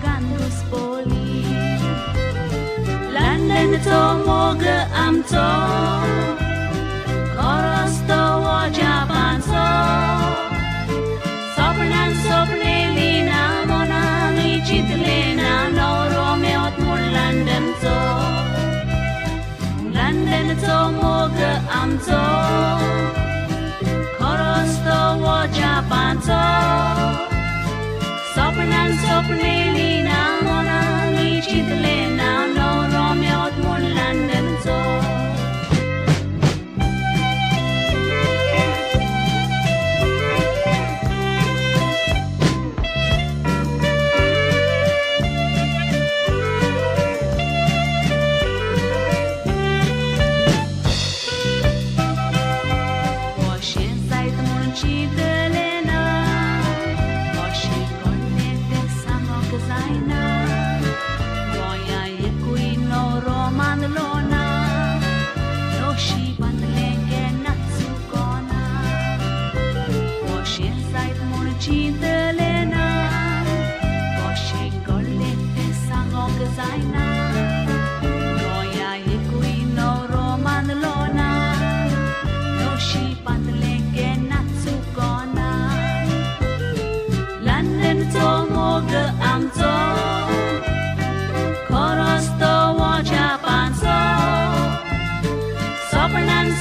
gandus poli London to moga amto Koros to Japan so Sopnan sopnelina mona chitlena no Romeo mun London to moga amto Koros to Japan so Sopnan sopnelina mona chitlena no Romeo mun London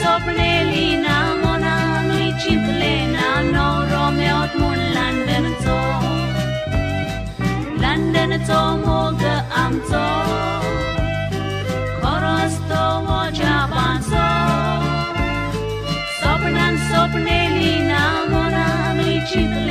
Sopnelina mona chitlena no Romeo mun London to moga amto Koros to Japan so Sopnelina mona chitlena